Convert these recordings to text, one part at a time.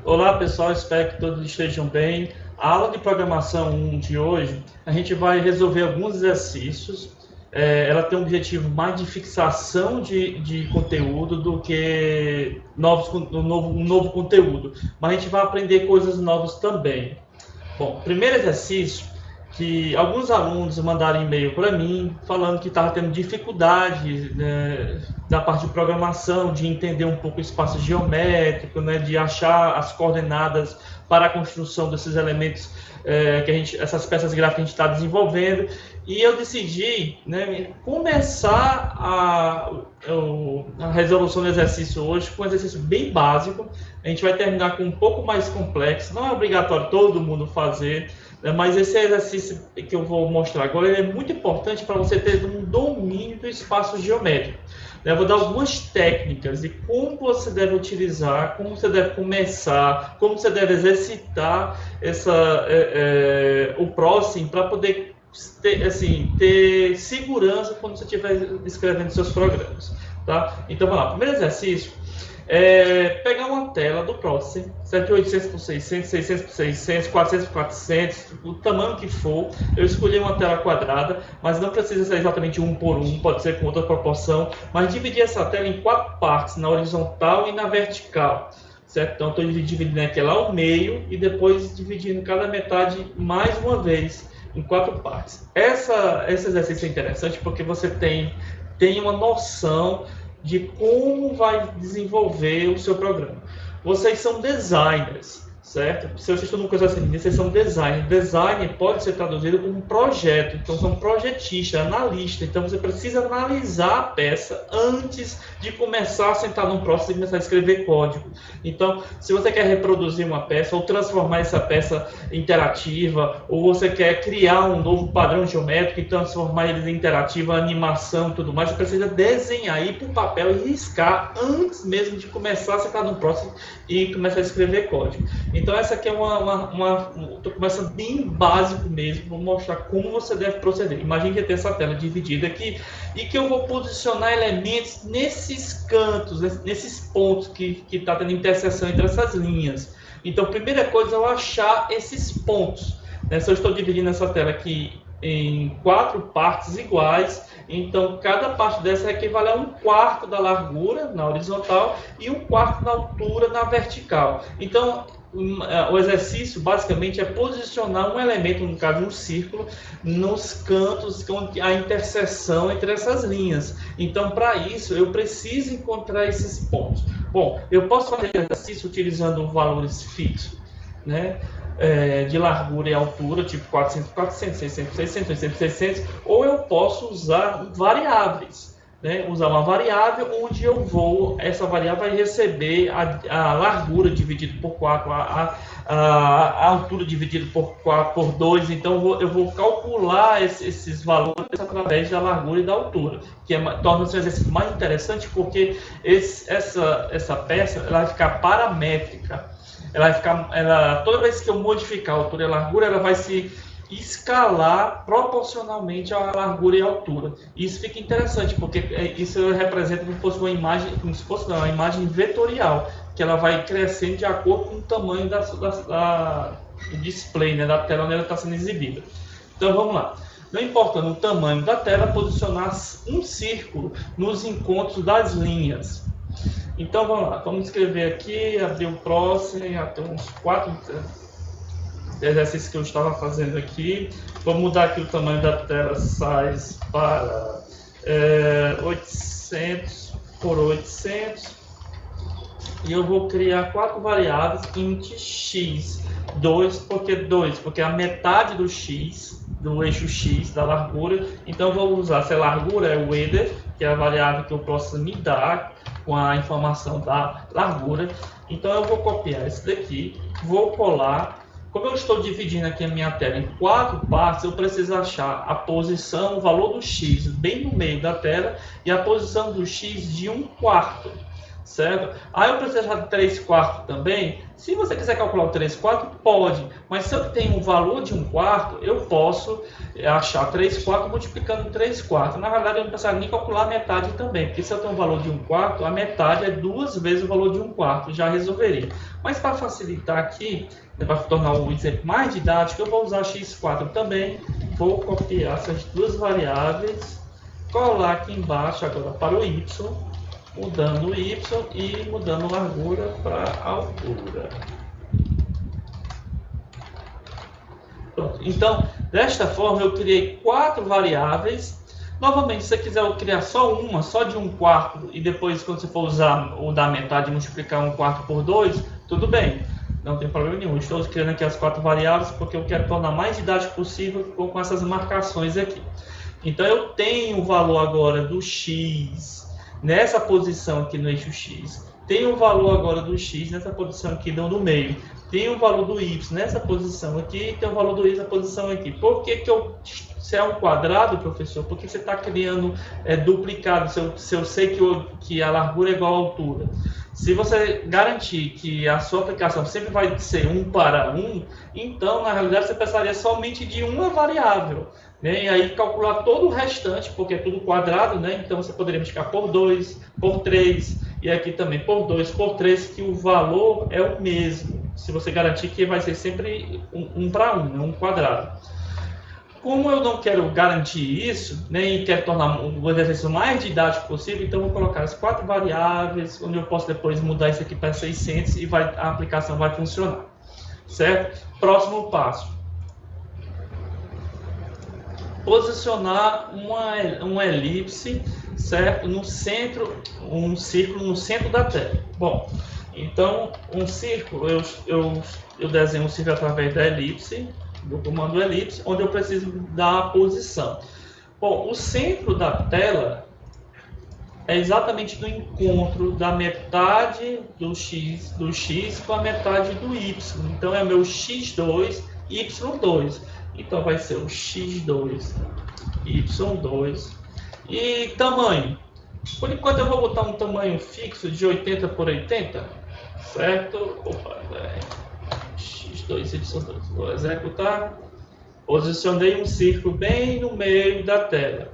Olá pessoal, espero que todos estejam bem. A aula de programação 1 de hoje, a gente vai resolver alguns exercícios. Ela tem um objetivo mais de fixação de conteúdo do que um novo conteúdo. Mas a gente vai aprender coisas novas também. Bom, primeiro exercício, que alguns alunos mandaram e-mail para mim falando que estava tendo dificuldade, né, da parte de programação, de entender um pouco o espaço geométrico, né, de achar as coordenadas para a construção desses elementos, essas peças gráficas que a gente está desenvolvendo. E eu decidi, né, começar a resolução do exercício hoje com um exercício bem básico. A gente vai terminar com um pouco mais complexo, não é obrigatório todo mundo fazer, né, mas esse exercício que eu vou mostrar agora é muito importante para você ter um domínio do espaço geométrico. Eu vou dar algumas técnicas de como você deve utilizar, como você deve começar, como você deve exercitar o próximo para poder ter segurança quando você estiver escrevendo seus programas. Tá? Então, vamos lá. Primeiro exercício é pegar uma tela do Process, 7800 por 600, 600 por 600, 400 por 400, o tamanho que for. Eu escolhi uma tela quadrada, mas não precisa ser exatamente 1 por 1, pode ser com outra proporção, mas dividir essa tela em 4 partes, na horizontal e na vertical. Certo? Então, estou dividindo aquela ao meio e depois dividindo cada metade mais uma vez em 4 partes. Esse exercício é interessante porque você tem uma noção de como vai desenvolver o seu programa. Vocês são designers, certo? Se vocês estão no curso assim, vocês são designers. Design pode ser traduzido como projeto, então são projetistas, analistas. Então você precisa analisar a peça antes de começar a sentar num processo e começar a escrever código. Então, se você quer reproduzir uma peça ou transformar essa peça interativa, ou você quer criar um novo padrão geométrico e transformar ele em interativa, animação e tudo mais, você precisa desenhar, ir para o papel e riscar antes mesmo de começar a sentar num processo e começar a escrever código. Então essa aqui é estou começando bem básico mesmo, vou mostrar como você deve proceder. Imagine que tem essa tela dividida aqui e que eu vou posicionar elementos nesses cantos, nesses pontos que está tendo interseção entre essas linhas. Então, primeira coisa é eu achar esses pontos. Né? Se eu estou dividindo essa tela aqui em 4 partes iguais, então cada parte dessa equivale a 1/4 da largura na horizontal e 1/4 da altura na vertical. Então, o exercício basicamente é posicionar um elemento, no caso um círculo, nos cantos onde há interseção entre essas linhas. Então, para isso, eu preciso encontrar esses pontos. Bom, eu posso fazer exercício utilizando valores fixos, né? De largura e altura, tipo 400 por 400, 600 por 600, 800 por 600, ou eu posso usar variáveis. Né, usar uma variável onde essa variável vai receber a largura dividido por 4, a altura dividido por 2, então eu vou calcular esses valores através da largura e da altura, que torna-se um exercício mais interessante porque essa peça ela vai ficar paramétrica, toda vez que eu modificar a altura e a largura, ela vai se escalar proporcionalmente à largura e à altura. Isso fica interessante, porque isso representa como se fosse uma imagem vetorial, que ela vai crescendo de acordo com o tamanho do display, né, da tela onde ela está sendo exibida. Então vamos lá. Não importando o tamanho da tela, posicionar um círculo nos encontros das linhas. Então vamos lá, vamos escrever aqui, abrir o próximo, até uns 4 exercícios que eu estava fazendo aqui. Vou mudar aqui o tamanho da tela size para 800 por 800 e eu vou criar 4 variáveis int x, 2 porque a metade do x, do eixo x da largura, então eu vou usar, se a largura é o width, que é a variável que eu posso me dar com a informação da largura, então eu vou copiar esse daqui, vou colar. Como eu estou dividindo aqui a minha tela em 4 partes, eu preciso achar a posição, o valor do x bem no meio da tela e a posição do x de 1/4. certo? Aí eu preciso achar 3/4 também. Se você quiser calcular o 3/4, pode, mas se eu tenho um valor de 1/4, eu posso achar 3/4 multiplicando 3/4. Na verdade, eu não preciso nem calcular a metade também, porque se eu tenho um valor de 1/4, a metade é 2 vezes o valor de 1/4, já resolveria. Mas para facilitar aqui, para tornar o exemplo mais didático, eu vou usar x4 também. Vou copiar essas duas variáveis, colar aqui embaixo agora para o y, mudando o y e mudando a largura para a altura. Pronto. Então, desta forma, eu criei 4 variáveis. Novamente, se você quiser criar só uma, só de 1/4, e depois, quando você for usar o da metade, multiplicar 1/4 por 2, tudo bem. Não tem problema nenhum. Estou criando aqui as 4 variáveis porque eu quero tornar mais didático possível com essas marcações aqui. Então, eu tenho o valor agora do x nessa posição aqui no eixo x. Tenho o valor agora do x nessa posição aqui no meio. Tem o valor do y nessa posição aqui e tem o valor do y nessa posição aqui. Por que se é um quadrado, professor, por que você está criando duplicado? Se eu sei que a largura é igual à altura. Se você garantir que a sua aplicação sempre vai ser 1/1, então, na realidade, você precisaria somente de uma variável, né? E aí calcular todo o restante, porque é tudo quadrado, né? Então, você poderia multiplicar por 2, por 3, e aqui também por 2, por 3, que o valor é o mesmo. Se você garantir que vai ser sempre 1/1, né? Um quadrado. Como eu não quero garantir isso, nem quero tornar o exercício mais didático possível, então eu vou colocar as 4 variáveis, onde eu posso depois mudar isso aqui para 600 e a aplicação vai funcionar. Certo? Próximo passo. Posicionar uma elipse, certo? No centro, um círculo no centro da tela. Bom, então um círculo, eu desenho um círculo através da elipse, do comando elipse, onde eu preciso dar a posição. Bom, o centro da tela é exatamente no encontro da metade do x com a metade do y. Então é o meu x2, y2. Então vai ser o x2, y2. E tamanho? Por enquanto eu vou botar um tamanho fixo de 80 por 80, certo? Opa, x2, y2. Vou executar. Posicionei um círculo bem no meio da tela.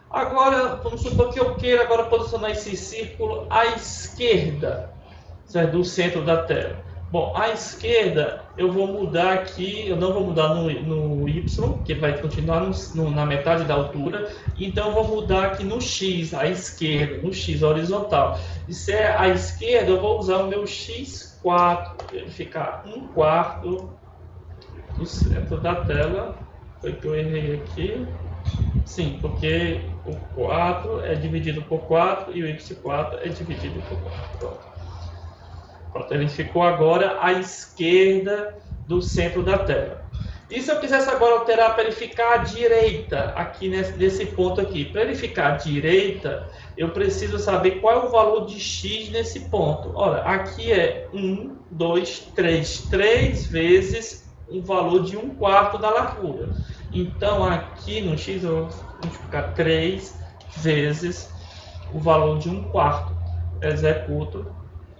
Agora, vamos supor que eu queira agora posicionar esse círculo à esquerda, certo? Do centro da tela. Bom, à esquerda eu vou mudar aqui, eu não vou mudar no y, que vai continuar na metade da altura, então eu vou mudar aqui no x, à esquerda, no x horizontal. E se é à esquerda, eu vou usar o meu x4, ele ficar 1/4 do centro da tela. Foi que eu errei aqui. Sim, porque o 4 é dividido por 4 e o y4 é dividido por 4. Pronto. Pronto, ele ficou agora à esquerda do centro da tela. E se eu quisesse agora alterar para ele ficar à direita, aqui nesse ponto aqui? Para ele ficar à direita, eu preciso saber qual é o valor de x nesse ponto. Ora, aqui é 1, 2, 3. 3 vezes o valor de 1/4 da largura. Então, aqui no x, eu vou multiplicar 3 vezes o valor de 1/4. Executo.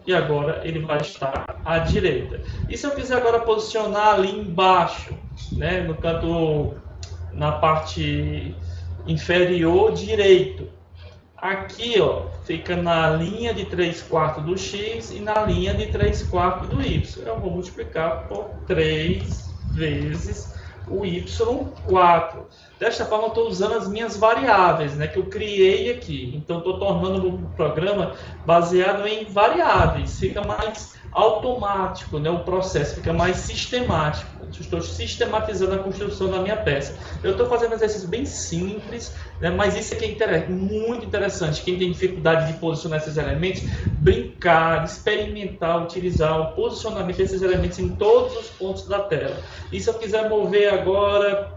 E agora ele vai estar à direita. E se eu quiser agora posicionar ali embaixo, né, no canto, na parte inferior direito, aqui, ó, fica na linha de 3/4 do x e na linha de 3/4 do y. Eu vou multiplicar por 3 vezes o y4. Desta forma, eu estou usando as minhas variáveis, né, que eu criei aqui. Então, estou tornando o programa baseado em variáveis. Fica mais automático, né, o processo fica mais sistemático. Estou sistematizando a construção da minha peça. Eu estou fazendo um exercício bem simples, né, mas isso aqui é muito interessante. Quem tem dificuldade de posicionar esses elementos, brincar, experimentar, utilizar o posicionamento desses elementos em todos os pontos da tela. E se eu quiser mover agora,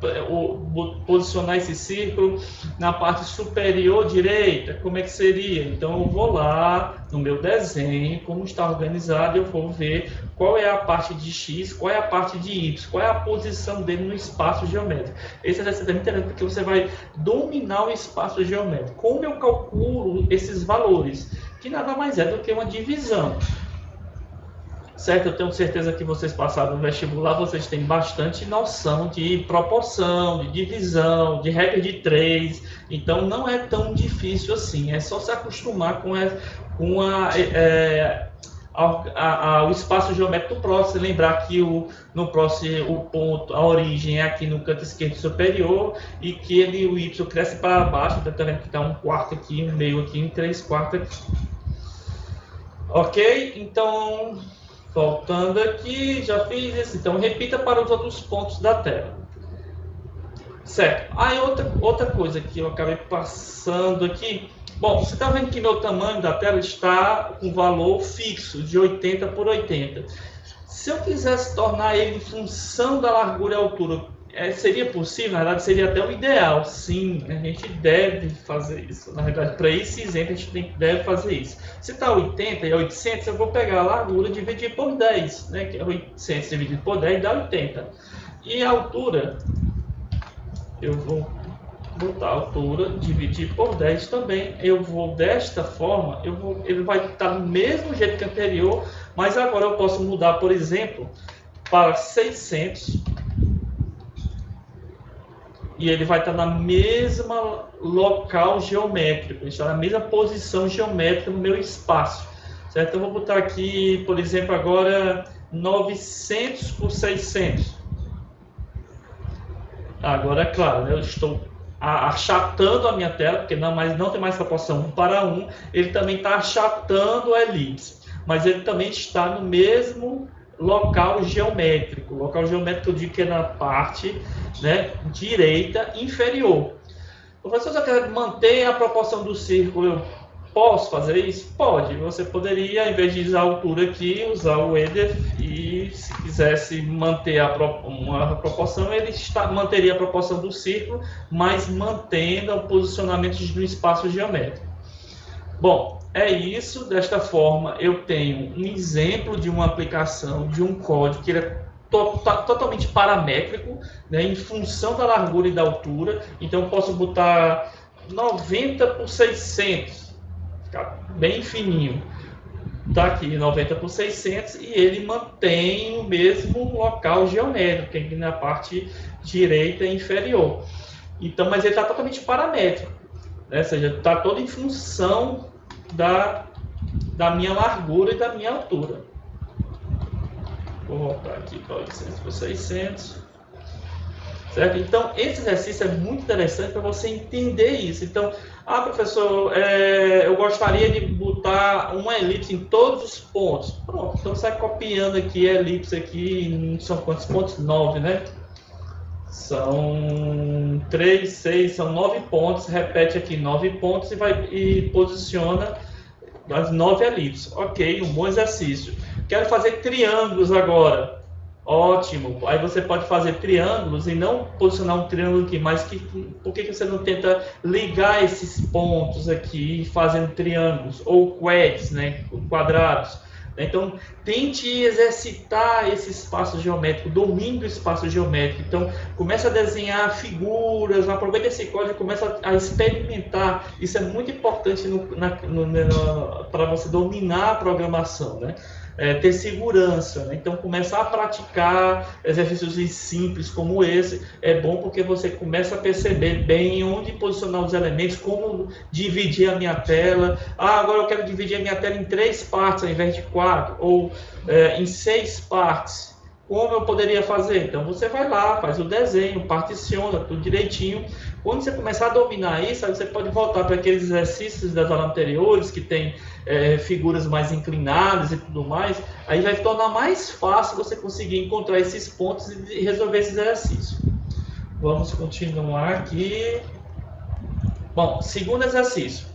posicionar esse círculo na parte superior direita, como é que seria? Então eu vou lá no meu desenho, como está organizado, eu vou ver qual é a parte de x, qual é a parte de y, qual é a posição dele no espaço geométrico. Esse exercício é muito interessante porque você vai dominar o espaço geométrico. Como eu calculo esses valores? que nada mais é do que uma divisão. Certo? Eu tenho certeza que vocês passaram no vestibular, vocês têm bastante noção de proporção, de divisão, de regra de 3. Então, não é tão difícil assim. É só se acostumar com o espaço geométrico do próximo. Lembrar que no próximo o ponto, a origem é aqui no canto esquerdo superior e que o y cresce para baixo. Então, tem que está 1/4 aqui, 1/2 aqui, 3/4 aqui. Ok? Então... voltando aqui, já fiz isso. Então, repita para os outros pontos da tela. Certo. Aí, outra coisa que eu acabei passando aqui. Bom, você está vendo que meu tamanho da tela está com valor fixo, de 80 por 80. Se eu quisesse tornar ele em função da largura e altura, seria possível? Na verdade, seria até o ideal. Sim, a gente deve fazer isso. Na verdade, para esse exemplo, a gente deve fazer isso. Se está 80 e 800, eu vou pegar a largura e dividir por 10, né? Que é 800 dividido por 10 dá 80. E a altura, eu vou botar a altura, dividir por 10 também. Eu vou desta forma, ele vai estar do mesmo jeito que o anterior, mas agora eu posso mudar, por exemplo, para 600. E ele vai estar na mesma local geométrico, está na mesma posição geométrica no meu espaço, certo? Eu vou botar aqui, por exemplo, agora 900 por 600. Agora, é claro, né, eu estou achatando a minha tela, porque não tem mais proporção 1:1, ele também está achatando a elipse, mas ele também está no mesmo local geométrico. Local geométrico eu digo que é na parte, né, direita inferior. Professor, se eu quero manter a proporção do círculo, eu posso fazer isso? Pode. Você poderia, em vez de usar a altura aqui, usar o EDF e, se quisesse manter uma proporção, ele manteria a proporção do círculo, mas mantendo o posicionamento no espaço geométrico. Bom, é isso. Desta forma, eu tenho um exemplo de uma aplicação de um código que ele é totalmente paramétrico, né, em função da largura e da altura. Então, eu posso botar 90 por 600, ficar bem fininho. Está aqui 90 por 600 e ele mantém o mesmo local geométrico, aqui na parte direita inferior. Então, mas ele está totalmente paramétrico, né? Ou seja, está todo em função da minha largura e da minha altura. Vou voltar aqui para 800 por 600. Certo? Então, esse exercício é muito interessante para você entender isso. Então, professor, eu gostaria de botar uma elipse em todos os pontos. Pronto, então você vai copiando aqui a elipse aqui, são quantos pontos? 9, né? São 3, 6, são 9 pontos. Repete aqui 9 pontos e posiciona as 9 elipses. Ok, um bom exercício. Quero fazer triângulos agora. Ótimo. Aí você pode fazer triângulos e não posicionar um triângulo aqui, mas por que você não tenta ligar esses pontos aqui fazendo triângulos ou quads, né, quadrados? Então, tente exercitar esse espaço geométrico, domine do espaço geométrico. Então, comece a desenhar figuras, aproveita esse código e começa a experimentar. Isso é muito importante para você dominar a programação, né? Ter segurança, né? Então, começar a praticar exercícios simples como esse é bom, porque você começa a perceber bem onde posicionar os elementos, como dividir a minha tela. Agora eu quero dividir a minha tela em 3 partes ao invés de 4, ou em 6 partes. Como eu poderia fazer? Então, você vai lá, faz o desenho, particiona tudo direitinho. Quando você começar a dominar isso, aí você pode voltar para aqueles exercícios das aulas anteriores, que tem figuras mais inclinadas e tudo mais. Aí vai tornar mais fácil você conseguir encontrar esses pontos e resolver esses exercícios. Vamos continuar aqui. Bom, segundo exercício.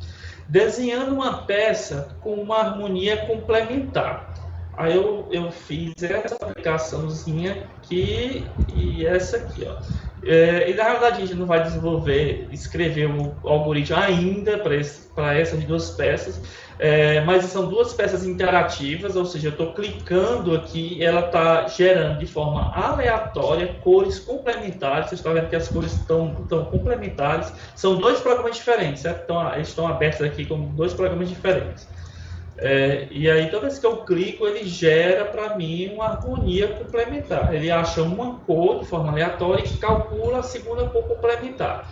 Desenhando uma peça com uma harmonia complementar. Aí eu fiz essa aplicaçãozinha aqui e essa aqui, ó. E na realidade a gente não vai escrever o algoritmo ainda para essas duas peças, mas são duas peças interativas, ou seja, eu estou clicando aqui e ela está gerando de forma aleatória cores complementares. Vocês estão vendo que as cores estão complementares. São 2 programas diferentes, certo? Então, eles estão abertos aqui como 2 programas diferentes. E aí toda vez que eu clico, ele gera para mim uma harmonia complementar. Ele acha uma cor de forma aleatória e calcula a segunda cor complementar.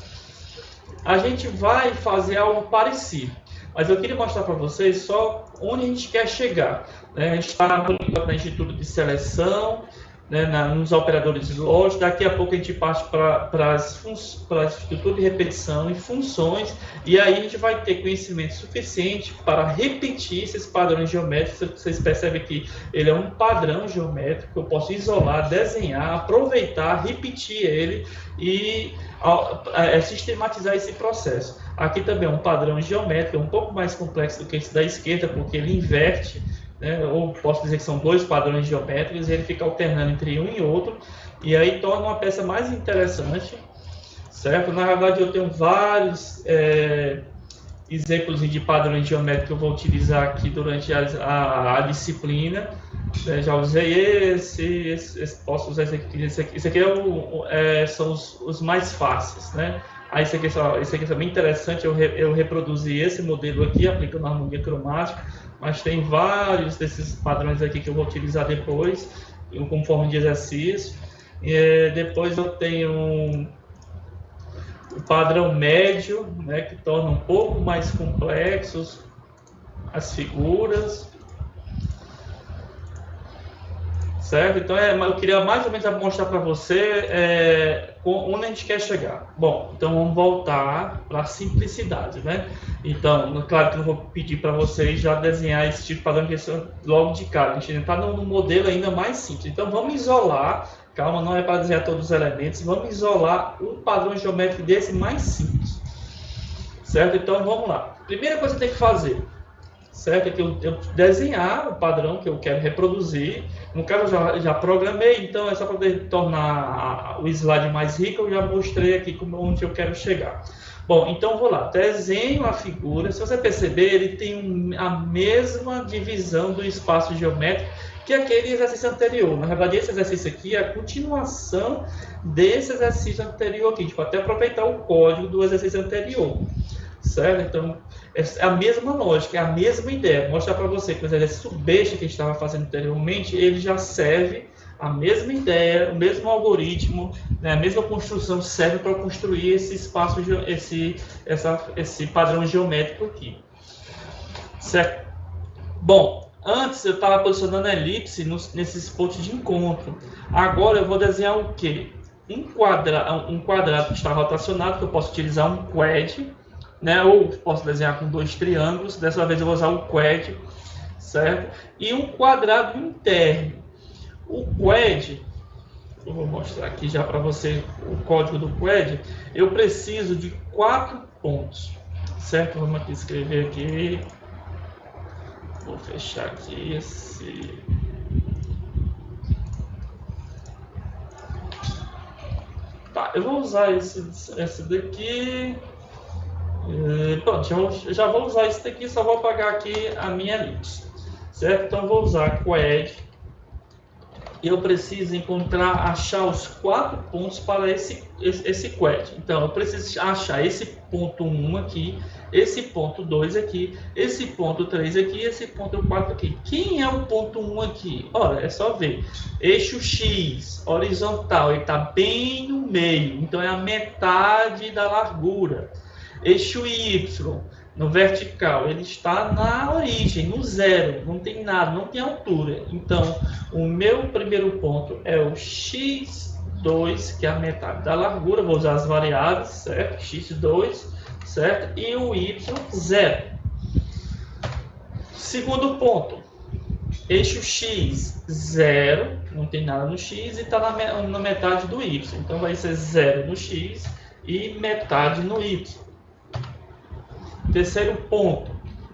A gente vai fazer algo parecido, mas eu queria mostrar para vocês só onde a gente quer chegar. A gente está no Instituto de Seleção, nos operadores de loja. Daqui a pouco a gente parte para a estrutura de repetição e funções, e aí a gente vai ter conhecimento suficiente para repetir esses padrões geométricos. Vocês percebem que ele é um padrão geométrico, eu posso isolar, desenhar, aproveitar, repetir ele e sistematizar esse processo. Aqui também é um padrão geométrico, um pouco mais complexo do que esse da esquerda, porque ele inverte, ou posso dizer que são dois padrões geométricos, e ele fica alternando entre um e outro, e aí torna uma peça mais interessante, certo? Na verdade, eu tenho vários exemplos de padrões geométricos que eu vou utilizar aqui durante a disciplina. Já usei posso usar esse aqui. Esse aqui são os mais fáceis, né? Aí esse aqui é bem interessante, eu reproduzi esse modelo aqui, aplicando a harmonia cromática, mas tem vários desses padrões aqui que eu vou utilizar depois, como forma de exercício. Depois eu tenho o padrão médio, né, que torna um pouco mais complexos as figuras. Certo? Então, eu queria mais ou menos mostrar para você onde a gente quer chegar. Bom, então vamos voltar para a simplicidade, né? Então, claro que eu não vou pedir para vocês já desenhar esse tipo de padrão de questão logo de cara. A gente está num modelo ainda mais simples. Então, vamos isolar, calma, não é para desenhar todos os elementos, vamos isolar um padrão geométrico desse mais simples. Certo? Então, vamos lá. Primeira coisa que tem que fazer, certo? É que eu desenhar o padrão que eu quero reproduzir. No caso, eu já programei, então é só para poder tornar o slide mais rico, eu já mostrei aqui onde eu quero chegar. Bom, então vou lá, desenho a figura. Se você perceber, ele tem a mesma divisão do espaço geométrico que aquele exercício anterior. Na verdade, esse exercício aqui é a continuação desse exercício anterior aqui. A gente pode até aproveitar o código do exercício anterior. Certo? Então, é a mesma lógica, é a mesma ideia. Vou mostrar para você que o exercício besta que a gente estava fazendo anteriormente, ele já serve a mesma ideia, o mesmo algoritmo, né, a mesma construção serve para construir esse espaço, esse padrão geométrico aqui. Certo? Bom, antes eu estava posicionando a elipse nesses pontos de encontro. Agora eu vou desenhar o quê? Um quadrado que está rotacionado, que eu posso utilizar um quad, né? Ou posso desenhar com dois triângulos. Dessa vez eu vou usar o quad, certo? E um quadrado interno. O quad, eu vou mostrar aqui já para você o código do quad. Eu preciso de 4 pontos, certo? Vamos aqui escrever aqui. Vou fechar aqui esse. Tá, eu vou usar esse daqui. Pronto, eu já vou usar esse daqui, só vou apagar aqui a minha elipse, certo? Então eu vou usar quad e eu preciso achar os 4 pontos para esse quad. Então eu preciso achar esse ponto 1 aqui, esse ponto 2 aqui, esse ponto 3 aqui e esse ponto 4 aqui. Quem é o ponto 1 aqui? Olha, é só ver. Eixo X, horizontal, ele está bem no meio, então é a metade da largura. Eixo Y, no vertical, ele está na origem, no zero, não tem nada, não tem altura. Então, o meu primeiro ponto é o X2, que é a metade da largura, vou usar as variáveis, certo? X2, certo? E o Y, 0. Segundo ponto, eixo X, 0, não tem nada no X e está na metade do Y. Então, vai ser 0 no X e metade no Y. Terceiro ponto,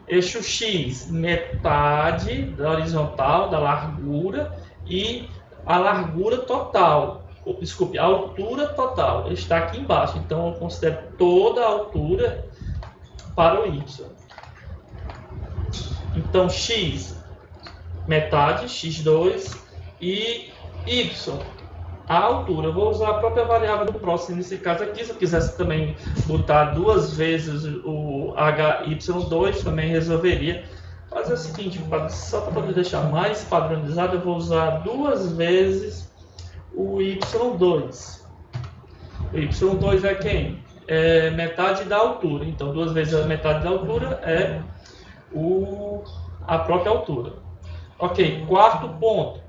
eixo X, metade da horizontal, da largura, e a largura total, desculpe, a altura total, está aqui embaixo. Então, eu considero toda a altura para o Y. Então, X, metade, X2, e Y, a altura. Eu vou usar a própria variável do próximo nesse caso aqui. Se eu quisesse também botar 2 vezes o HY2, também resolveria. fazer o seguinte, só para poder deixar mais padronizado, eu vou usar 2 vezes o y2. O y2 é quem? É metade da altura. Então, 2 vezes a metade da altura é a própria altura. Ok, quarto ponto.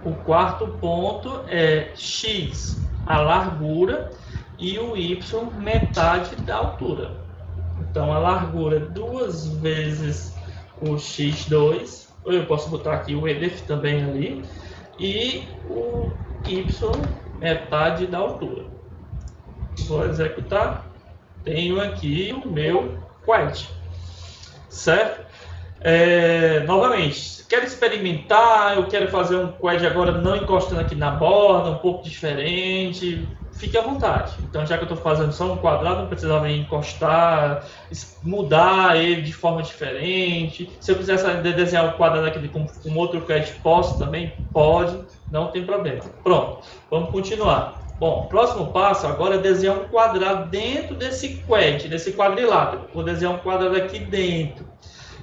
O quarto ponto é x, a largura, e o y, metade da altura. Então, a largura 2 vezes o x2, ou eu posso botar aqui o EDF também ali, e o y, metade da altura. Vou executar. Tenho aqui o meu quad, certo? Novamente, quero experimentar, eu quero fazer um quad agora não encostando aqui na borda, um pouco diferente, fique à vontade. Então, já que eu estou fazendo só um quadrado, não precisava encostar, mudar ele de forma diferente. Se eu quiser desenhar um quadrado aqui com outro quad, posso também? Pode, não tem problema. Pronto, vamos continuar. Bom, próximo passo agora é desenhar um quadrado dentro desse quad, desse quadrilátero. Vou desenhar um quadrado aqui dentro.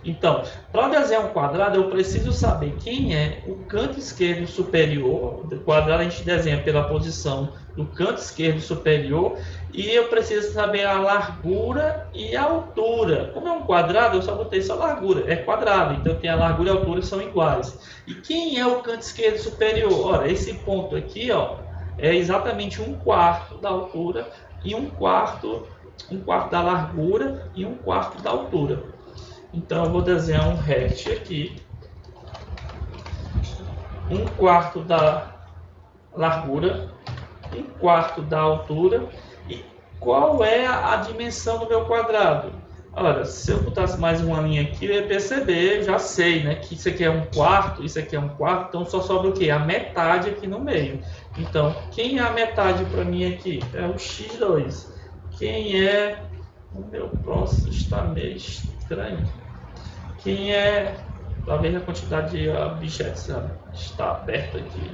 Então, para desenhar um quadrado, eu preciso saber quem é o canto esquerdo superior. O quadrado a gente desenha pela posição do canto esquerdo superior. E eu preciso saber a largura e a altura. Como é um quadrado, eu só botei só largura. É quadrado, então tem a largura e a altura são iguais. E quem é o canto esquerdo superior? Ora, esse ponto aqui, ó, é exatamente 1/4 da altura e 1/4 da largura e 1/4 da altura. Então, eu vou desenhar um rect aqui, 1/4 da largura, 1/4 da altura. E qual é a dimensão do meu quadrado? Olha, se eu botasse mais uma linha aqui, eu ia perceber, já sei, né, que isso aqui é 1/4, isso aqui é 1/4, então só sobra o quê? A metade aqui no meio. Então, quem é a metade para mim aqui? É o x2. Quem é... O meu próximo está meio estranho. Quem é... Talvez a quantidade de objetos está aberta aqui.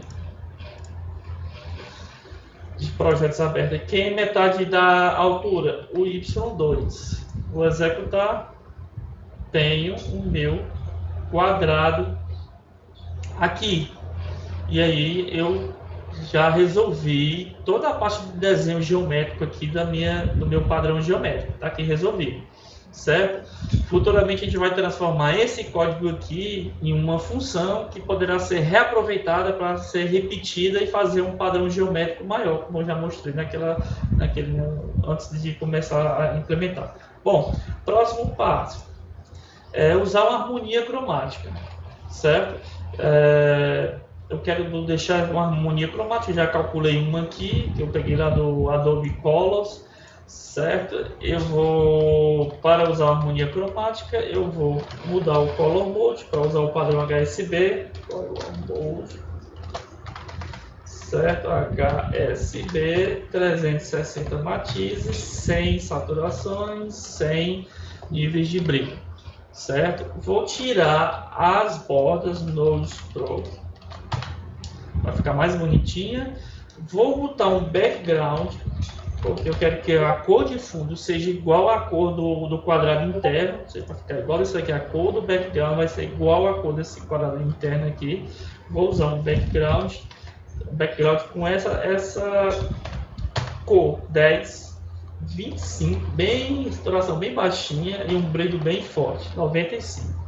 De projetos abertos. Quem é metade da altura? O y2. Vou executar. Tenho o meu quadrado aqui. E aí eu já resolvi toda a parte do desenho geométrico aqui do meu padrão geométrico. Está aqui resolvido, certo? Futuramente a gente vai transformar esse código aqui em uma função que poderá ser reaproveitada para ser repetida e fazer um padrão geométrico maior, como eu já mostrei antes de começar a implementar. Bom, próximo passo é usar uma harmonia cromática, certo? Eu quero deixar uma harmonia cromática, já calculei uma aqui, que eu peguei lá do Adobe Colors, certo? Para usar a harmonia cromática, eu vou mudar o Color Mode para usar o padrão HSB, Color Mode, certo? HSB, 360 matizes, 100 saturações, 100 níveis de brilho, certo? Vou tirar as bordas no stroke, para ficar mais bonitinha. Vou botar um background, porque eu quero que a cor de fundo seja igual à cor do quadrado interno. Para ficar igual isso aqui, a cor do background vai ser igual à cor desse quadrado interno aqui. Vou usar um background com essa cor 10, 25, saturação bem baixinha e um brilho bem forte, 95.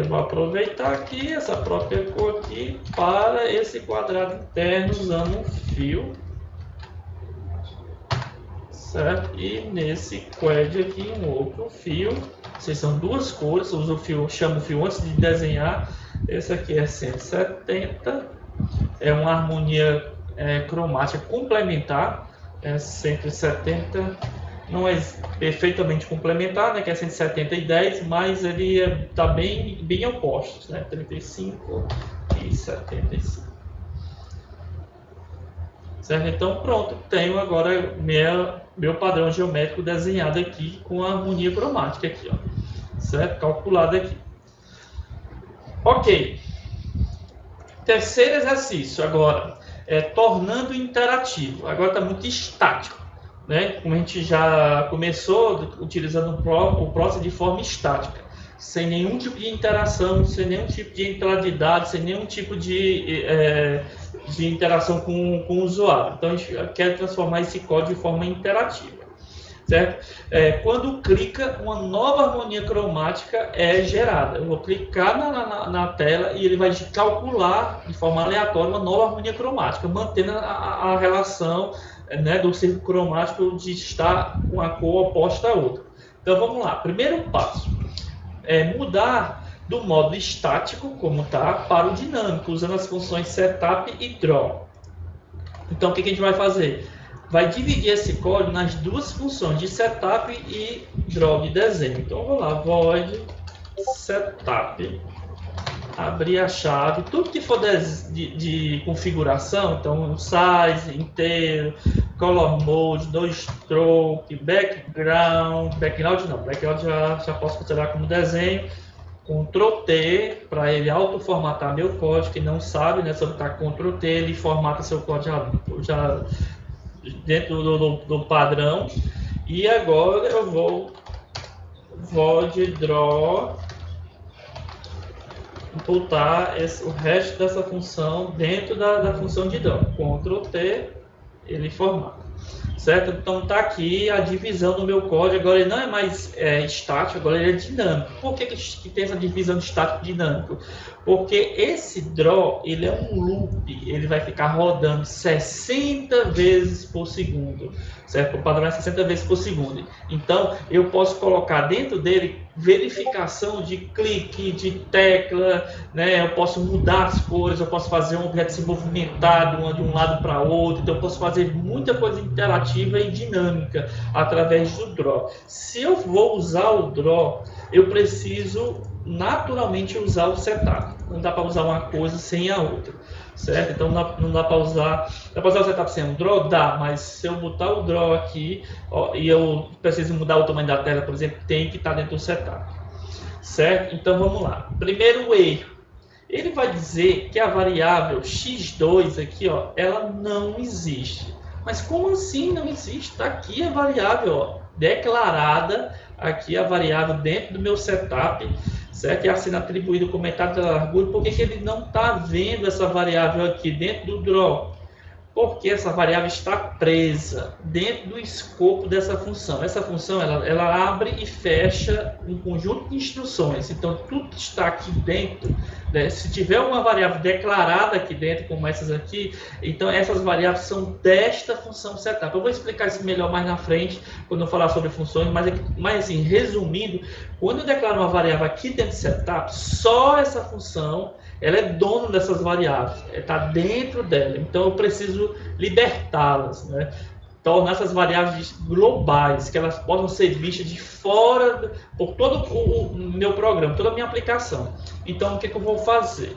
Vou aproveitar aqui essa própria cor aqui para esse quadrado interno usando um fio, certo? E nesse quad aqui um outro fio. Vocês são duas cores, eu uso o fio, chamo o fio antes de desenhar. Esse aqui é 170, é uma harmonia cromática complementar, 170. Não é perfeitamente complementar, né, que é 170 e 10, mas ele está bem opostos, né, 35 e 75. Certo? Então, pronto, tenho agora meu padrão geométrico desenhado aqui com a harmonia cromática aqui, ó, certo? Calculado aqui. Ok. Terceiro exercício agora, tornando interativo. Agora está muito estático, né? Como a gente já começou utilizando o Process de forma estática. sem nenhum tipo de interação, sem nenhum tipo de entrada de dados, sem nenhum tipo de interação com o usuário. Então, a gente quer transformar esse código de forma interativa. Certo? Quando clica, uma nova harmonia cromática é gerada. Eu vou clicar na tela e ele vai calcular de forma aleatória uma nova harmonia cromática, mantendo a relação, né, do círculo cromático de estar com a cor oposta à outra. Então vamos lá. Primeiro passo é mudar do modo estático, como está, para o dinâmico, usando as funções setup e draw. Então o que a gente vai fazer? Vai dividir esse código nas duas funções de setup e draw de desenho. Então, vou lá, void setup, abrir a chave, tudo que for de configuração, então size inteiro, color mode, no stroke, background já posso considerar como desenho. Ctrl T para ele autoformatar meu código, que não sabe, né? Se eu botar Ctrl T, ele formata seu código já dentro do padrão. E agora eu vou void draw, botar o resto dessa função dentro da função de draw. Ctrl T, ele formata. Certo? Então está aqui a divisão do meu código. Agora ele não é mais estático, agora ele é dinâmico. Por que tem essa divisão de estático e dinâmico? Porque esse draw, ele é um loop, ele vai ficar rodando 60 vezes por segundo, certo? O padrão é 60 vezes por segundo. Então eu posso colocar dentro dele verificação de clique, de tecla, né? Eu posso mudar as cores, eu posso fazer um objeto se movimentar de um lado para outro. Então eu posso fazer muita coisa interativa e dinâmica através do draw. Se eu vou usar o draw, eu preciso naturalmente usar o setup. Não dá para usar uma coisa sem a outra, certo? Então não dá para usar. Dá para usar o setup sem o draw? Dá, mas se eu botar o draw aqui, ó, e eu preciso mudar o tamanho da tela, por exemplo, tem que estar dentro do setup, certo? Então vamos lá. Primeiro erro. Ele vai dizer que a variável x2 aqui, ó, ela não existe. Mas como assim não existe? Está aqui a variável, ó, declarada aqui a variável dentro do meu setup, certo? E sendo atribuído com metade da largura. Por que ele não está vendo essa variável aqui dentro do draw? Porque essa variável está presa dentro do escopo dessa função. Essa função ela abre e fecha um conjunto de instruções. Então tudo que está aqui dentro, né, se tiver uma variável declarada aqui dentro, como essas aqui, então essas variáveis são desta função setup. Eu vou explicar isso melhor mais na frente, quando eu falar sobre funções, mas assim, resumindo, quando eu declaro uma variável aqui dentro do setup, só essa função ela é dona dessas variáveis, está dentro dela. Então eu preciso libertá-las, né? Tornar essas variáveis globais, que elas possam ser vistas de fora por todo o meu programa, toda a minha aplicação. Então o que eu vou fazer?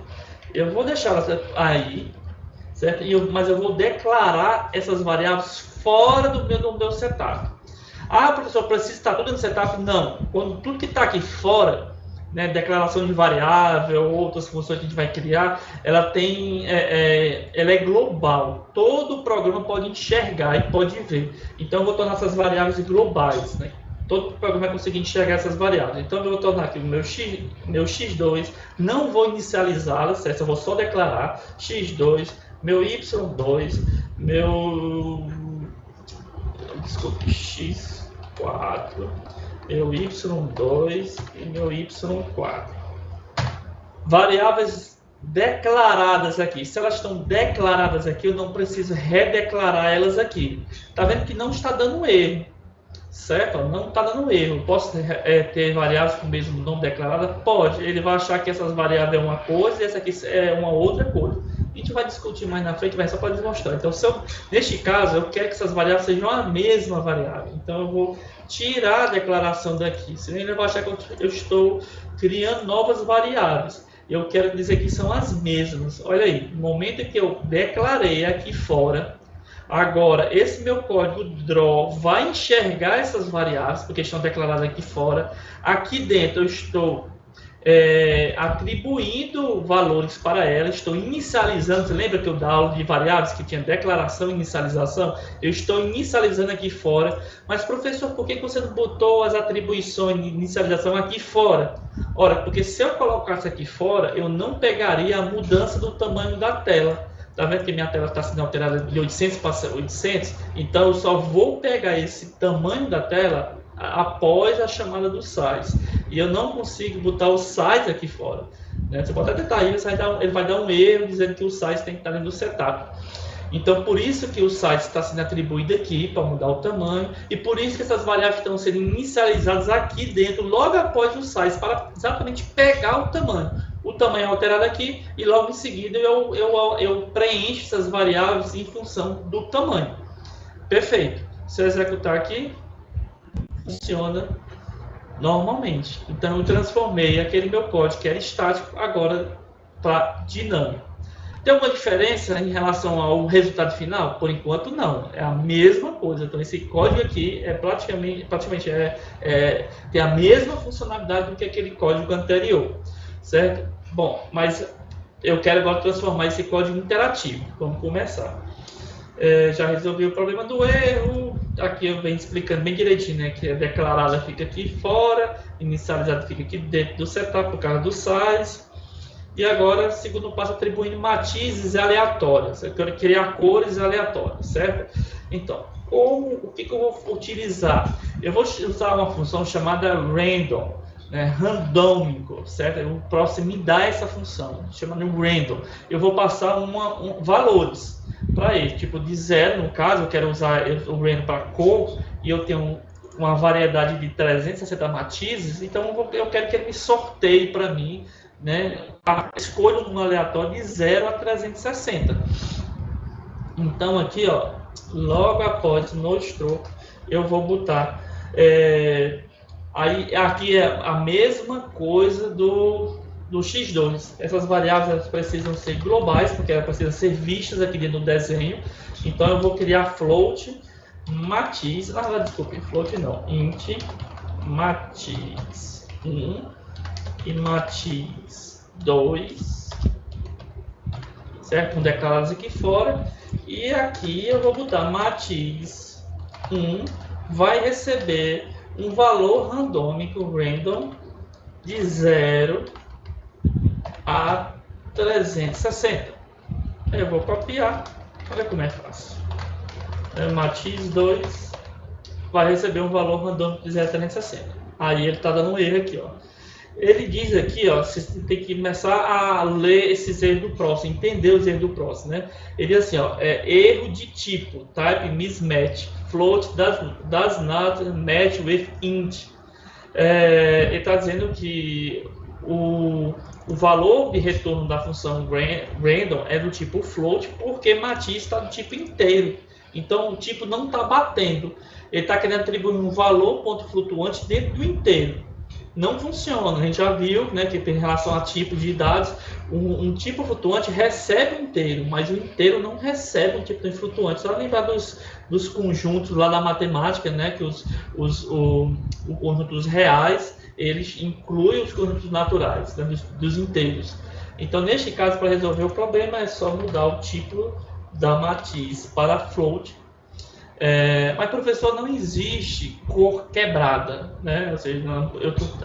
Eu vou deixá-las aí, certo? Mas eu vou declarar essas variáveis fora do meu setup. Ah, professor, precisa estar tudo no setup? Não. Quando tudo que está aqui fora, né, declaração de variável, outras funções que a gente vai criar, ela é global. Todo o programa pode enxergar e pode ver. Então eu vou tornar essas variáveis globais, né? Todo o programa vai conseguir enxergar essas variáveis. Então eu vou tornar aqui o meu x2, não vou inicializá-las, certo? Eu vou só declarar x2, meu y2, x4, meu y2 e meu y4. Variáveis declaradas aqui. Se elas estão declaradas aqui, eu não preciso redeclarar elas aqui. Tá vendo que não está dando erro, certo? Não está dando erro. Posso ter variáveis com o mesmo nome declarada? Pode. Ele vai achar que essas variáveis é uma coisa e essa aqui é uma outra coisa. A gente vai discutir mais na frente, mas só para demonstrar. Então, neste caso, eu quero que essas variáveis sejam a mesma variável. Então, eu vou tirar a declaração daqui. Senão ele vai achar que eu estou criando novas variáveis. Eu quero dizer que são as mesmas. Olha aí, no momento que eu declarei aqui fora, agora esse meu código draw vai enxergar essas variáveis, porque estão declaradas aqui fora. Aqui dentro eu estou atribuindo valores para ela, estou inicializando. Você lembra que eu dava aula de variáveis que tinha declaração e inicialização? Eu estou inicializando aqui fora. Mas, professor, por que você não botou as atribuições de inicialização aqui fora? Ora, porque se eu colocasse aqui fora, eu não pegaria a mudança do tamanho da tela. Tá vendo que minha tela está sendo alterada de 800 para 800? Então, eu só vou pegar esse tamanho da tela após a chamada do size. E eu não consigo botar o size aqui fora. Né? Você pode até tentar aí, ele vai dar um erro dizendo que o size tem que estar dentro do setup. Então, por isso que o size está sendo atribuído aqui, para mudar o tamanho. E por isso que essas variáveis estão sendo inicializadas aqui dentro, logo após o size, para exatamente pegar o tamanho. O tamanho é alterado aqui e logo em seguida eu preencho essas variáveis em função do tamanho. Perfeito. Se eu executar aqui, funciona normalmente. Então eu transformei aquele meu código que era estático agora para dinâmico. Tem alguma diferença em relação ao resultado final? Por enquanto não, é a mesma coisa. Então esse código aqui é praticamente tem a mesma funcionalidade do que aquele código anterior, certo? Bom, mas eu quero agora transformar esse código interativo. Vamos começar. Já resolvi o problema do erro. Aqui eu venho explicando bem direitinho, né? Que a declarada fica aqui fora, inicializada fica aqui dentro do setup por causa do size. E agora, segundo passo, atribuindo matizes aleatórias. Eu quero criar cores aleatórias, certo? Então, o que eu vou utilizar? Eu vou usar uma função chamada random, né? Randômico, certo? O próximo me dá essa função, chamada random. Eu vou passar valores para ele, tipo de 0, no caso, eu quero usar o random para cor, e eu tenho uma variedade de 360 matizes, então eu quero que ele me sorteie para mim, né? Escolho um aleatório de 0 a 360. Então aqui, ó, logo após no stroke, eu vou botar aí aqui é a mesma coisa do x2. Essas variáveis elas precisam ser globais, porque elas precisam ser vistas aqui dentro do desenho. Então eu vou criar float matiz, desculpe, float não, int matiz 1 e matiz 2, certo? Com declarados aqui fora. E aqui eu vou botar matiz 1 vai receber um valor randômico, random, de 0 a 360. Eu vou copiar, olha como é fácil. Matiz 2 vai receber um valor randômico de 0 a 360. Aí ele está dando um erro aqui, ó. Ele diz aqui, ó, você tem que começar a ler esses erros do próximo, entender os erros do próximo, né? Ele diz assim, ó, erro de tipo, type mismatch, float does not match with int. Ele está dizendo que o valor de retorno da função random é do tipo float, porque matiz está do tipo inteiro. Então o tipo não está batendo. Ele está querendo atribuir um valor ponto flutuante dentro do inteiro. Não funciona. A gente já viu, né, que em relação a tipos de dados, um tipo flutuante recebe um inteiro, mas o inteiro não recebe um tipo de flutuante. Só lembrar dos conjuntos lá da matemática, né, que o conjunto dos reais, eles incluem os conjuntos naturais, né, dos inteiros. Então, neste caso, para resolver o problema, é só mudar o tipo da matiz para float. Mas, professor, não existe cor quebrada, né? Ou seja,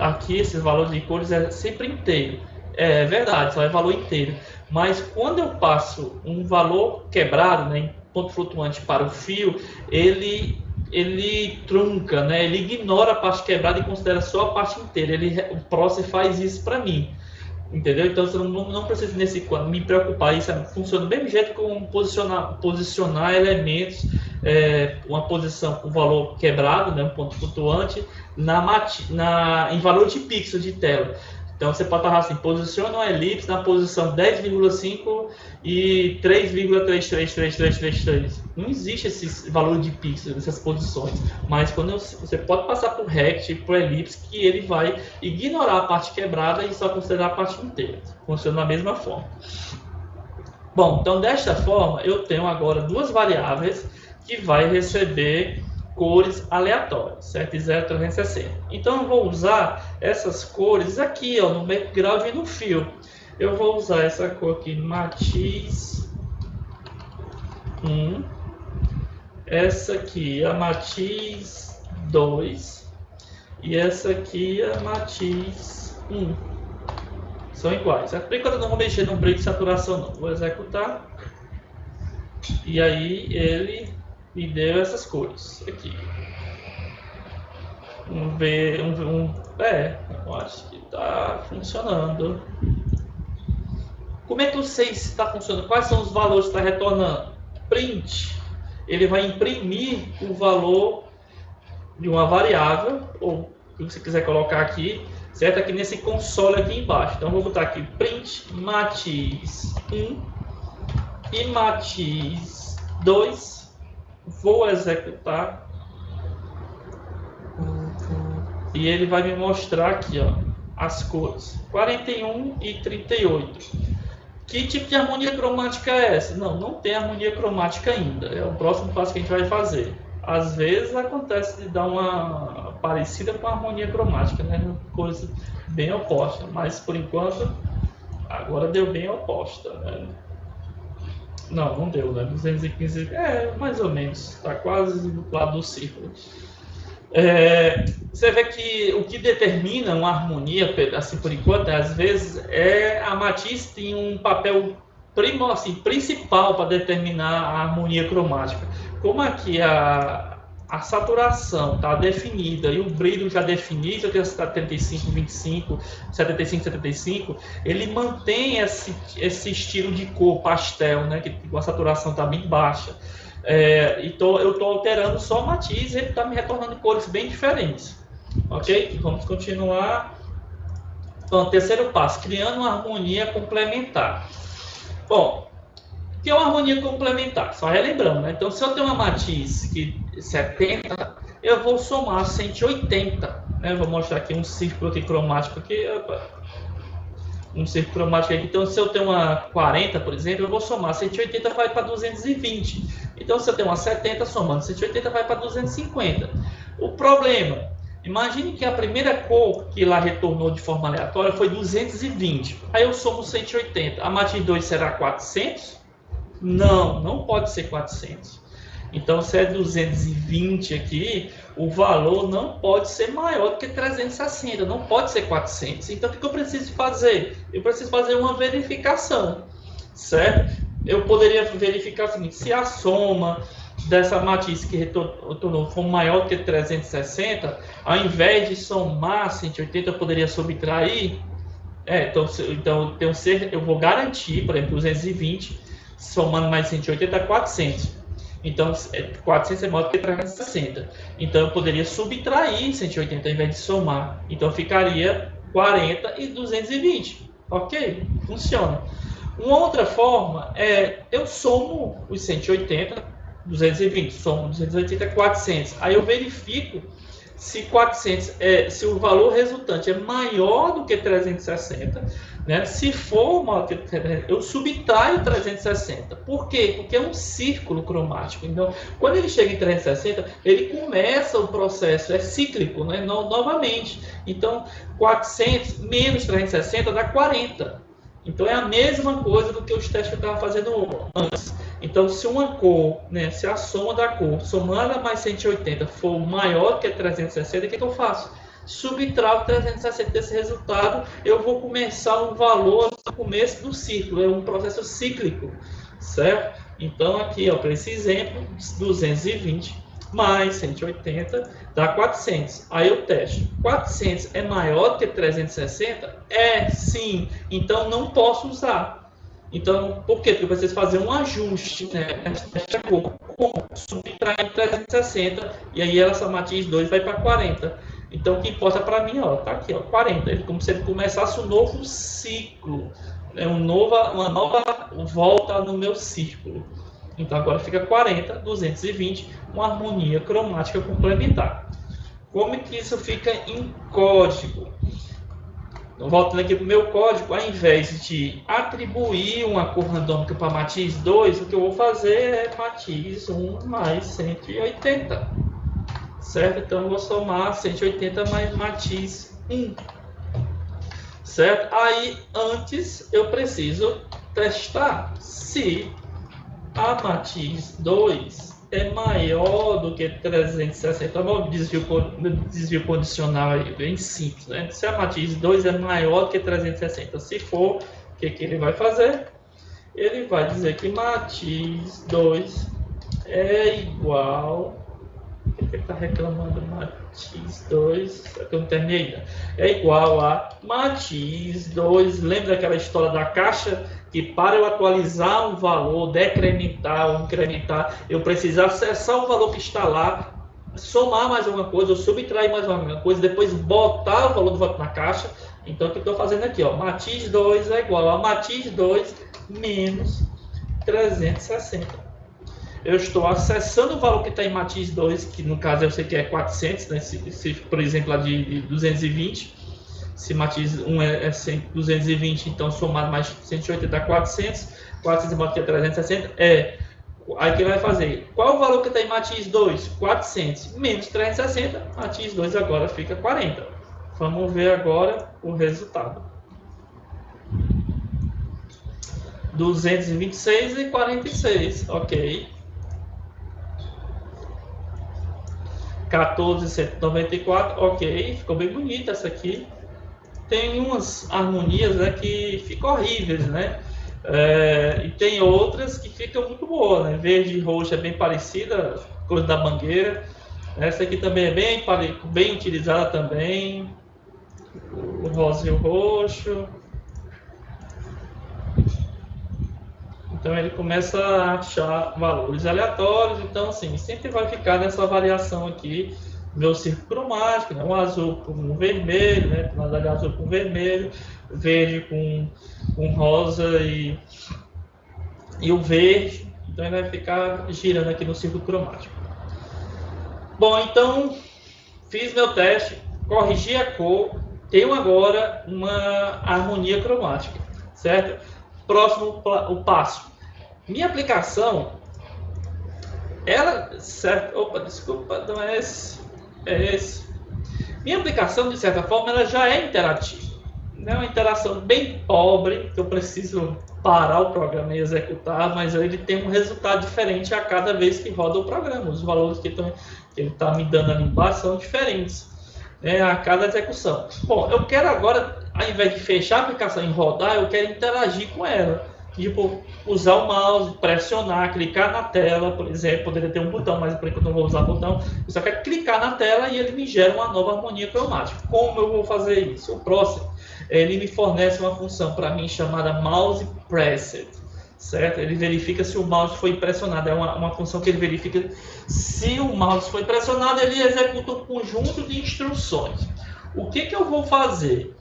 aqui esses valores de cores é sempre inteiro. É verdade, só é valor inteiro. Mas quando eu passo um valor quebrado, né, em ponto flutuante para o fio, ele trunca, né? Ele ignora a parte quebrada e considera só a parte inteira. O Process faz isso para mim. Entendeu? Então você não precisa me preocupar. Isso funciona do mesmo jeito como posicionar elementos, uma posição com valor quebrado, né, um ponto flutuante, em valor de pixels de tela. Então você pode falar assim, posiciona uma elipse na posição 10,5 e 3,33333. Não existe esse valor de pixels, essas posições. Mas você pode passar por rect, por elipse, que ele vai ignorar a parte quebrada e só considerar a parte inteira. Funciona da mesma forma. Bom, então desta forma eu tenho agora duas variáveis que vai receber cores aleatórias, certo? De 0 a 360. Então eu vou usar essas cores aqui, ó, no background e no fio. Eu vou usar essa cor aqui, matiz 1. Essa aqui, a matiz 2. E essa aqui, a matiz 1. São iguais, certo? Por enquanto eu não vou mexer no brilho de saturação, não. Vou executar. E aí ele me deu essas cores aqui. Vamos ver, eu acho que está funcionando. Como é que eu sei se está funcionando? Quais são os valores que está retornando? Print, ele vai imprimir o valor de uma variável, ou o que você quiser colocar aqui, certo? Aqui nesse console aqui embaixo. Então, eu vou botar aqui print matiz 1 e matiz 2. Vou executar. E ele vai me mostrar aqui, ó, as cores 41 e 38. Que tipo de harmonia cromática é essa? Não tem harmonia cromática ainda. É o próximo passo que a gente vai fazer. Às vezes acontece de dar uma parecida com a harmonia cromática, né? Coisa bem oposta. Mas por enquanto, agora deu bem oposta, né? Não deu, né? 215 mais ou menos. Está quase do lado do círculo. Você vê que o que determina uma harmonia, assim por enquanto, às vezes, a matiz tem um papel principal para determinar a harmonia cromática. Como aqui a saturação está definida e o brilho já definido, que é 75, 25, 75, 75, ele mantém esse estilo de cor pastel, né, que a saturação está bem baixa. Eu estou alterando só o matiz e ele está me retornando cores bem diferentes. Ok? Vamos continuar. Então, terceiro passo, criando uma harmonia complementar. Bom, o que é uma harmonia complementar? Só relembrando, né? Então, se eu tenho uma matiz que 70, eu vou somar 180. Né? Vou mostrar aqui um círculo aqui cromático aqui. Um círculo cromático aqui. Então, se eu tenho uma 40, por exemplo, eu vou somar 180, vai para 220. Então, se eu tenho uma 70, somando 180, vai para 250. O problema, imagine que a primeira cor que lá retornou de forma aleatória foi 220. Aí eu somo 180. A matiz 2 será 400? Não pode ser 400. Então, se é 220 aqui, o valor não pode ser maior do que 360, não pode ser 400. Então, o que eu preciso fazer? Eu preciso fazer uma verificação, certo? Eu poderia verificar o seguinte, se a soma dessa matiz que retornou for maior do que 360, ao invés de somar 180, eu poderia subtrair. Então eu vou garantir, por exemplo, 220, somando mais 180, 400. Então, 400 é maior do que 360. Então, eu poderia subtrair 180 ao invés de somar. Então, ficaria 40 e 220. Ok? Funciona. Uma outra forma eu somo os 180, 220, somo 280, 400. Aí eu verifico se 400 se o valor resultante é maior do que 360, né? Se for maior do que 360, eu subtraio 360. Por quê? Porque é um círculo cromático. Então, quando ele chega em 360, ele começa o processo, é cíclico, né? Novamente. Então, 400 menos 360 dá 40. Então, é a mesma coisa do que os testes que eu estava fazendo antes. Então, se uma cor, né, se a soma da cor somada mais 180 for maior que 360, o que eu faço? Subtraio 360 desse resultado, eu vou começar um valor no começo do ciclo. É um processo cíclico, certo? Então, aqui, para esse exemplo, 220 mais 180 dá 400. Aí eu testo. 400 é maior que 360? Sim. Então não posso usar. Então, por quê? Porque eu preciso fazer um ajuste, né? Esta cor. Subtrair 360 e aí essa matiz 2 vai para 40. Então o que importa para mim, tá aqui, 40. É como se ele começasse um novo ciclo, né? Uma nova volta no meu círculo. Então agora fica 40, 220, uma harmonia cromática complementar. Como é que isso fica em código? Então, voltando aqui para o meu código, ao invés de atribuir uma cor randômica para matiz 2, o que eu vou fazer é matiz 1 mais 180. certo? Então eu vou somar 180 mais matiz 1, certo? Aí antes eu preciso testar se a matiz 2 é maior do que 360. Vamos desvio condicional aí, bem simples, né? Se a matiz 2 é maior do que 360, se for, o que ele vai fazer? Ele vai dizer que matiz 2 é igual... Por que ele está reclamando? Matiz 2, é que eu não terminei ainda. É igual a matiz 2. Lembra daquela história da caixa? Que para eu atualizar um valor, decrementar ou incrementar, eu preciso acessar o valor que está lá, somar mais alguma coisa, ou subtrair mais alguma coisa, depois botar o valor do voto na caixa. Então, o que eu estou fazendo aqui? Ó, matiz 2 é igual a matiz 2 menos 360. Eu estou acessando o valor que está em matiz 2, que no caso eu sei que é 400, né? Se por exemplo, lá de 220, se matiz 1 é 220, então somado mais 180 dá 400, 400 mais que é 360, aí que vai fazer? Qual o valor que está em matiz 2? 400, menos 360, matiz 2 agora fica 40. Vamos ver agora o resultado. 226 e 46, ok. 14.194, ok, ficou bem bonita essa aqui. Tem umas harmonias, né, que ficam horríveis, né? E tem outras que ficam muito boas, né? Verde e roxo é bem parecida, coisa da mangueira. Essa aqui também é bem utilizada também. O rosa e o roxo. Então ele começa a achar valores aleatórios. Então, assim, sempre vai ficar nessa variação aqui. Meu círculo cromático, né? Um azul com um vermelho, né? Tonalidade azul com vermelho, verde com rosa e o verde. Então ele vai ficar girando aqui no círculo cromático. Bom, então fiz meu teste, corrigi a cor, tenho agora uma harmonia cromática, certo? Próximo o passo. Minha aplicação, ela, certo? Opa, desculpa, não é esse, é esse. Minha aplicação, de certa forma, ela já é interativa. É uma interação bem pobre, que eu preciso parar o programa e executar, mas ele tem um resultado diferente a cada vez que roda o programa. Os valores que ele está me dando ali embaixo são diferentes, né, a cada execução. Bom, eu quero agora, ao invés de fechar a aplicação e rodar, eu quero interagir com ela. Tipo, usar o mouse, pressionar, clicar na tela, por exemplo, poderia ter um botão, mas por enquanto eu não vou usar o botão. Eu só quero clicar na tela e ele me gera uma nova harmonia cromática. Como eu vou fazer isso? O próximo, ele me fornece uma função para mim chamada mouse pressed, certo? Ele verifica se o mouse foi pressionado. É uma função que ele verifica se o mouse foi pressionado, ele executa um conjunto de instruções. O que eu vou fazer?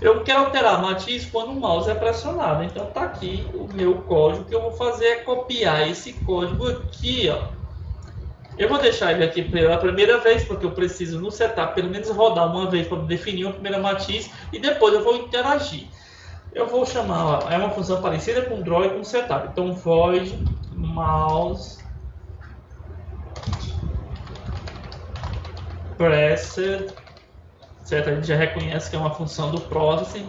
Eu quero alterar a matiz quando o mouse é pressionado. Então está aqui o meu código. O que eu vou fazer é copiar esse código aqui, ó. Eu vou deixar ele aqui pela primeira vez, porque eu preciso no setup pelo menos rodar uma vez para definir uma primeira matiz e depois eu vou interagir. Eu vou chamar, é uma função parecida com draw e com setup. Então void mouse pressed, certo? A gente já reconhece que é uma função do processing,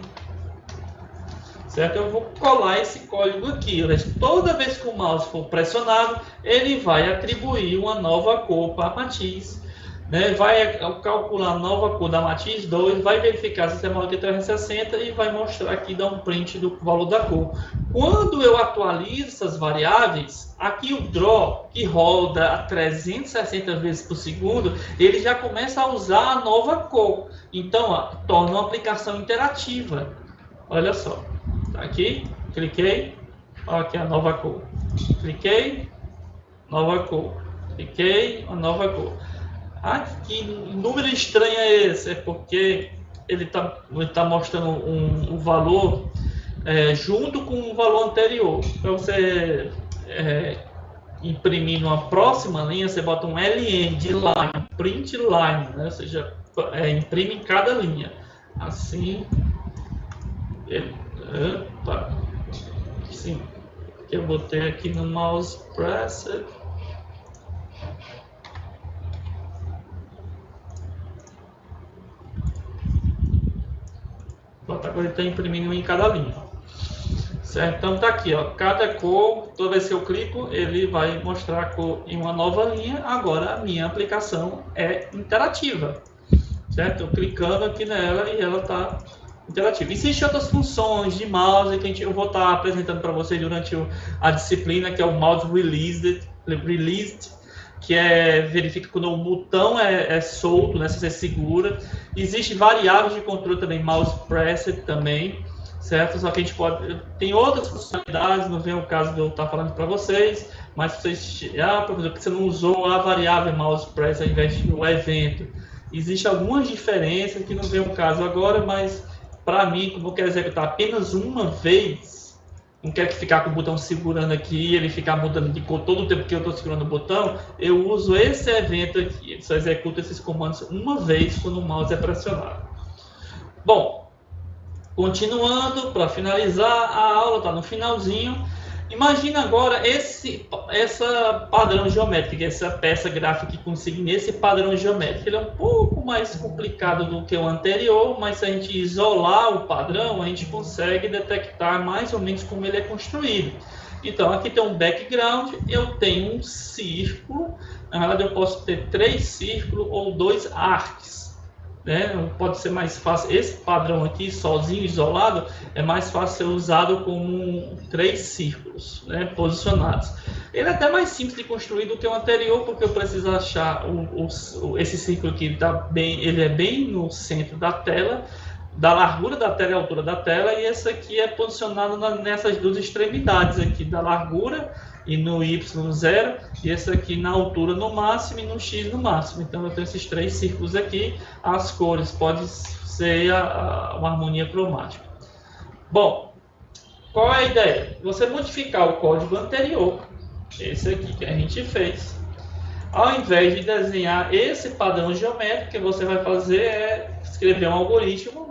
certo? Eu vou colar esse código aqui. Toda vez que o mouse for pressionado, ele vai atribuir uma nova cor para a matiz, né? Vai calcular a nova cor da matiz 2, vai verificar se é maior que 360 e vai mostrar aqui, dar um print do valor da cor. Quando eu atualizo essas variáveis, aqui o draw, que roda a 360 vezes por segundo, ele já começa a usar a nova cor. Então, ó, torna uma aplicação interativa. Olha só. Aqui, cliquei, olha aqui a nova cor. Cliquei, nova cor. Cliquei, a nova cor. Ah, que número estranho é esse? É porque ele tá mostrando um valor junto com o valor anterior. Para você imprimir numa próxima linha, você bota um LN de line, print line, né? Ou seja, imprime em cada linha. Assim, sim, que eu botei aqui no mouse pressed. ele está imprimindo em cada linha. Certo? Então tá aqui, ó, cada cor, toda vez que eu clico, ele vai mostrar a cor em uma nova linha. Agora a minha aplicação é interativa, certo? Eu clicando aqui nela e ela está interativa. Existem outras funções de mouse que eu vou estar apresentando para vocês durante a disciplina, que é o mouse released, que verifica quando o botão é solto, né, se você segura. Existem variáveis de controle também, mouse pressed também, certo? Só que a gente tem outras funcionalidades, não vem o caso de eu estar falando para vocês, mas se vocês, professor, porque você não usou a variável mouse press ao invés do evento. Existem algumas diferenças que não vem o caso agora, mas para mim, como eu quero executar apenas uma vez, não quero ficar com o botão segurando aqui e ele ficar mudando de cor todo o tempo que eu estou segurando o botão, eu uso esse evento aqui, ele só executa esses comandos uma vez quando o mouse é pressionado. Bom, continuando, para finalizar, a aula está no finalzinho. Imagina agora essa padrão geométrico, essa peça gráfica que consiga nesse padrão geométrico. Ele é um pouco mais complicado do que o anterior, mas se a gente isolar o padrão, a gente consegue detectar mais ou menos como ele é construído. Então, aqui tem um background, eu tenho um círculo, na verdade eu posso ter 3 círculos ou 2 arcs. Né? Pode ser mais fácil, esse padrão aqui, sozinho, isolado, é mais fácil ser usado como 3 círculos, né, posicionados. Ele é até mais simples de construir do que o anterior, porque eu preciso achar esse círculo aqui, ele é bem no centro da tela, da largura da tela e altura da tela, e esse aqui é posicionado nessas duas extremidades aqui, da largura e no Y0, e esse aqui na altura no máximo e no X no máximo. Então eu tenho esses 3 círculos aqui, as cores podem ser uma harmonia cromática. Bom, qual é a ideia? Você modificar o código anterior, esse aqui que a gente fez, ao invés de desenhar esse padrão geométrico, o que você vai fazer é escrever um algoritmo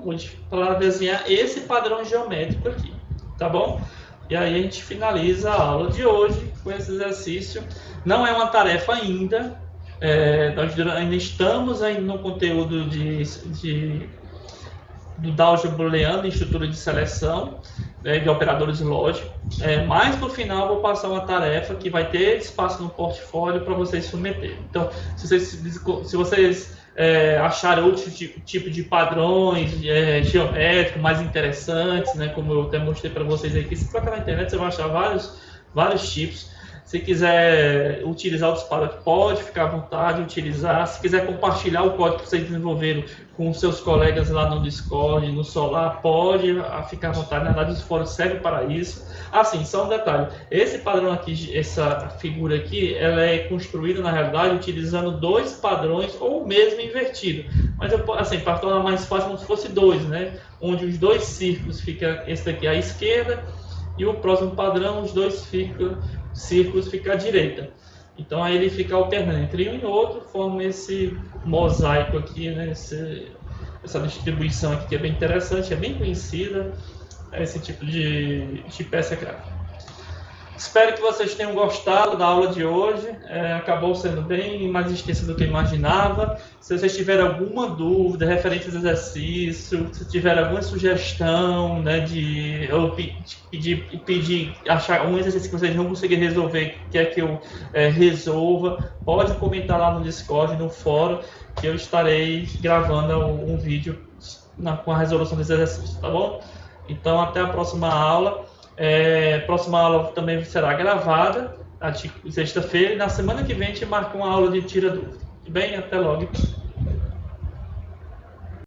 para desenhar esse padrão geométrico aqui, tá bom? E aí a gente finaliza a aula de hoje com esse exercício. Não é uma tarefa ainda, nós ainda estamos no conteúdo do álgebra booleana, estrutura de seleção, de operadores lógicos, mas no final eu vou passar uma tarefa que vai ter espaço no portfólio para vocês submeterem. Então, se vocês acharem outro tipo de padrões geométricos mais interessantes, né, como eu até mostrei para vocês aqui, se procurar na internet você vai achar vários tipos. Se quiser utilizar outros padrões, pode ficar à vontade de utilizar. Se quiser compartilhar o código que vocês desenvolveram com seus colegas lá no Discord, no Solar, pode ficar à vontade. Na verdade, os fóruns servem para isso. Assim, só um detalhe. Esse padrão aqui, essa figura aqui, ela é construída, na realidade, utilizando 2 padrões ou mesmo invertido. Mas, assim, para tornar mais fácil, como se fosse 2, né? Onde os 2 círculos ficam, esse daqui à esquerda, e o próximo padrão, os 2 círculos ficam à direita. Então aí ele fica alternando entre um e outro, forma esse mosaico aqui, né? Essa distribuição aqui que é bem interessante, é bem conhecida, esse tipo de peça gráfica. Espero que vocês tenham gostado da aula de hoje. Acabou sendo bem mais extensa do que eu imaginava. Se vocês tiverem alguma dúvida referente ao exercício, se tiverem alguma sugestão, né, eu pedir achar um exercício que vocês não conseguirem resolver, quer que eu resolva, pode comentar lá no Discord, no fórum, que eu estarei gravando um vídeo com a resolução desse exercício, tá bom? Então, até a próxima aula. Próxima aula também será gravada, sexta-feira, e na semana que vem a gente marca uma aula de tira dúvida. Bem, até logo.